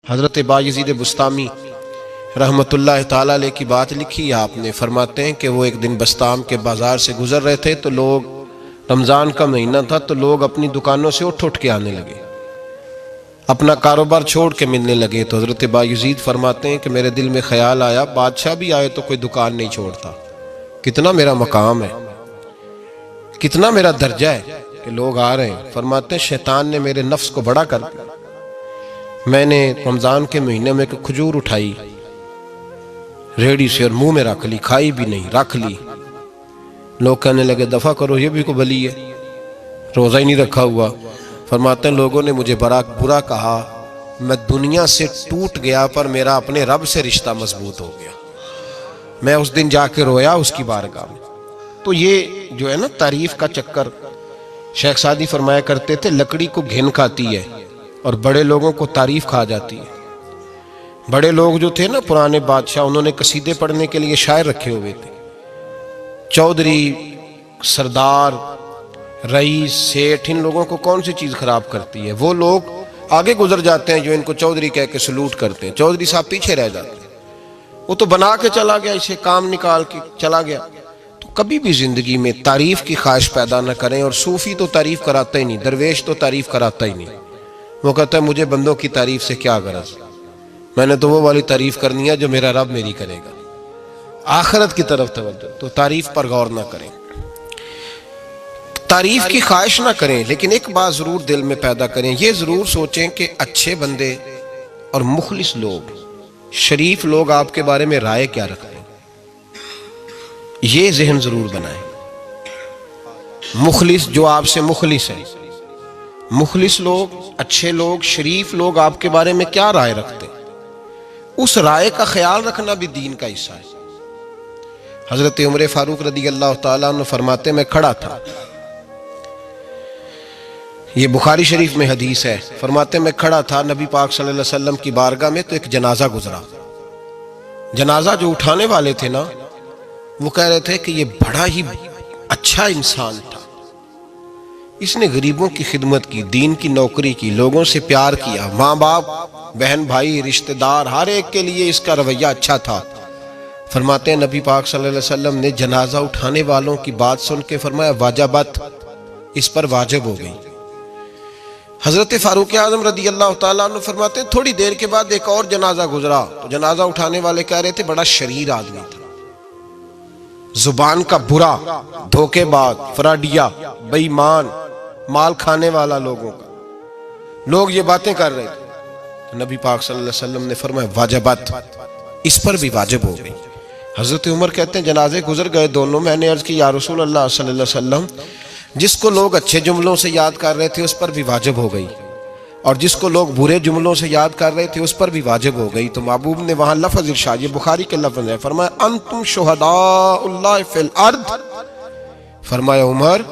حضرت بایزید بسطامی رحمتاللہ تعالیٰ علیہ کی بات لکھی آپ نے، فرماتے ہیں کہ وہ ایک دن بسطام کے بازار سے گزر رہے تھے تو لوگ، رمضان کا مہینہ تھا تو لوگ اپنی دکانوں سے اٹھ کے آنے لگے، اپنا کاروبار چھوڑ کے ملنے لگے۔ تو حضرت بایزید فرماتے ہیں کہ میرے دل میں خیال آیا، بادشاہ بھی آئے تو کوئی دکان نہیں چھوڑتا، کتنا میرا مقام ہے، کتنا میرا درجہ ہے کہ لوگ آ رہے ہیں۔ فرماتے ہیں شیطان نے میرے نفس کو بڑا کر دیا، میں نے رمضان کے مہینے میں ایک کھجور اٹھائی ریڑی سے اور منہ میں رکھ لی، کھائی بھی نہیں، رکھ لی۔ لوگ کہنے لگے دفع کرو، یہ بھی کو بلی ہے، روزہ ہی نہیں رکھا ہوا۔ فرماتے ہیں لوگوں نے مجھے برا کہا، میں دنیا سے ٹوٹ گیا پر میرا اپنے رب سے رشتہ مضبوط ہو گیا۔ میں اس دن جا کے رویا اس کی بارگاہ میں۔ تو یہ جو ہے نا تعریف کا چکر، شیخ سعدی فرمایا کرتے تھے لکڑی کو گھن کھاتی ہے اور بڑے لوگوں کو تعریف کھا جاتی ہے۔ بڑے لوگ جو تھے نا پرانے بادشاہ، انہوں نے قصیدے پڑھنے کے لیے شاعر رکھے ہوئے تھے، چودھری، سردار، رئیس، سیٹھ، ان لوگوں کو کون سی چیز خراب کرتی ہے؟ وہ لوگ آگے گزر جاتے ہیں جو ان کو چودھری کہہ کے سلوٹ کرتے ہیں، چودھری صاحب پیچھے رہ جاتے ہیں، وہ تو بنا کے چلا گیا، اسے کام نکال کے چلا گیا۔ تو کبھی بھی زندگی میں تعریف کی خواہش پیدا نہ کریں، اور صوفی تو تعریف کراتا ہی نہیں، درویش تو تعریف کراتا ہی نہیں۔ وہ کہتا ہے مجھے بندوں کی تعریف سے کیا غرض، میں نے تو وہ والی تعریف کرنی ہے جو میرا رب میری کرے گا، آخرت کی طرف توجہ۔ تو تعریف پر غور نہ کریں، تعریف کی خواہش نہ کریں، لیکن ایک بات ضرور دل میں پیدا کریں، یہ ضرور سوچیں کہ اچھے بندے اور مخلص لوگ، شریف لوگ آپ کے بارے میں رائے کیا رکھتے ہیں، یہ ذہن ضرور بنائیں۔ مخلص جو آپ سے مخلص ہے، مخلص لوگ، اچھے لوگ، شریف لوگ آپ کے بارے میں کیا رائے رکھتے ہیں، اس رائے کا خیال رکھنا بھی دین کا حصہ ہے۔ حضرت عمر فاروق رضی اللہ تعالیٰ عنہ فرماتے میں کھڑا تھا، یہ بخاری شریف میں حدیث ہے، فرماتے میں کھڑا تھا نبی پاک صلی اللہ علیہ وسلم کی بارگاہ میں، تو ایک جنازہ گزرا۔ جنازہ جو اٹھانے والے تھے نا، وہ کہہ رہے تھے کہ یہ بڑا ہی اچھا انسان تھا، اس نے غریبوں کی خدمت کی، دین کی نوکری کی، لوگوں سے پیار کیا، ماں باپ، بہن بھائی، رشتہ دار، ہر ایک کے لیے اس کا رویہ اچھا تھا۔ فرماتے ہیں نبی پاک صلی اللہ علیہ وسلم نے جنازہ اٹھانے والوں کی بات سن کے فرمایا واجبت، اس پر واجب ہو گئی۔ حضرت فاروق اعظم رضی اللہ تعالیٰ عنہ فرماتے ہیں تھوڑی دیر کے بعد ایک اور جنازہ گزرا، تو جنازہ اٹھانے والے کہہ رہے تھے بڑا شریر آدمی تھا، زبان کا برا، دھوکے باز، فراڈیا، بے ایمان، مال کھانے والا لوگوں کا، لوگ یہ باتیں کر رہے تھے۔ نبی پاک صلی اللہ علیہ وسلم نے فرمایا واجبت، اس پر بھی واجب ہو گئی۔ حضرت عمر کہتے ہیں جنازے گزر گئے دونوں، میں نے عرض کی یا رسول اللہ صلی اللہ علیہ وسلم، جس کو لوگ اچھے جملوں سے یاد کر رہے تھے اس پر بھی واجب ہو گئی، اور جس کو لوگ برے جملوں سے یاد کر رہے تھے اس پر بھی واجب ہو گئی۔ تو محبوب نے وہاں لفظ ارشاد، یہ بخاری کے لفظ ہے، فرمایا انتم شہداء اللہ فی الارض، فرمایا عمر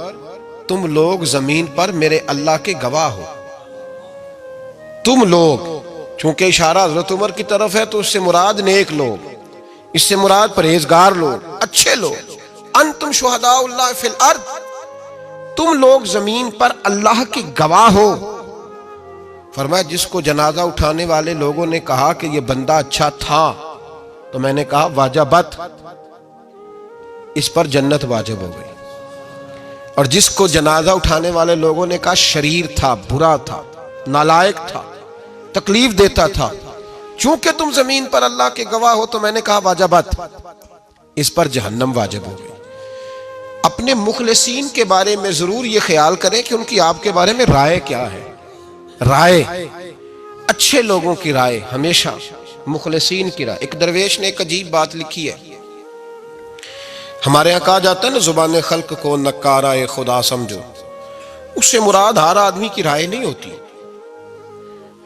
تم لوگ زمین پر میرے اللہ کے گواہ ہو، تم لوگ، چونکہ اشارہ حضرت عمر کی طرف ہے تو اس سے مراد نیک لوگ، اس سے مراد پرہیزگار لوگ، اچھے لوگ، انتم شہداء اللہ فی الارض، تم لوگ زمین پر اللہ کے گواہ ہو۔ فرمایا جس کو جنازہ اٹھانے والے لوگوں نے کہا کہ یہ بندہ اچھا تھا، تو میں نے کہا واجبت، اس پر جنت واجب ہو گئی، اور جس کو جنازہ اٹھانے والے لوگوں نے کہا شریر تھا، برا تھا، نالائق تھا، تکلیف دیتا تھا، چونکہ تم زمین پر اللہ کے گواہ ہو، تو میں نے کہا واجبت، اس پر جہنم واجب ہو گئی۔ اپنے مخلصین کے بارے میں ضرور یہ خیال کریں کہ ان کی آپ کے بارے میں رائے کیا ہے، رائے، اچھے لوگوں کی رائے، ہمیشہ مخلصین کی رائے۔ ایک درویش نے ایک عجیب بات لکھی ہے، ہمارے یہاں کہا جاتا ہے نا زبان خلق کو نکارہ خدا سمجھو، اس سے مراد ہر آدمی کی رائے نہیں ہوتی،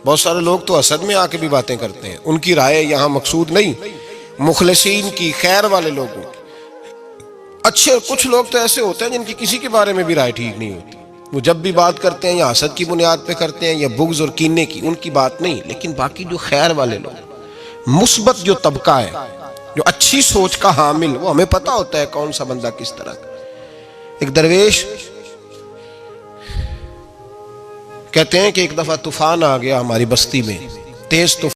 بہت سارے لوگ تو حسد میں آ کے بھی باتیں کرتے ہیں، ان کی رائے یہاں مقصود نہیں، مخلصین کی، خیر والے لوگوں کی۔ اچھے کچھ لوگ تو ایسے ہوتے ہیں جن کی کسی کے بارے میں بھی رائے ٹھیک نہیں ہوتی، وہ جب بھی بات کرتے ہیں یا حسد کی بنیاد پہ کرتے ہیں یا بغض اور کینے کی، ان کی بات نہیں، لیکن باقی جو خیر والے لوگ، مثبت جو طبقہ ہے، جو اچھی سوچ کا حامل، وہ ہمیں پتہ ہوتا ہے کون سا بندہ کس طرح کا۔ ایک درویش کہتے ہیں کہ ایک دفعہ طوفان آ گیا ہماری بستی میں، تیز طوفان۔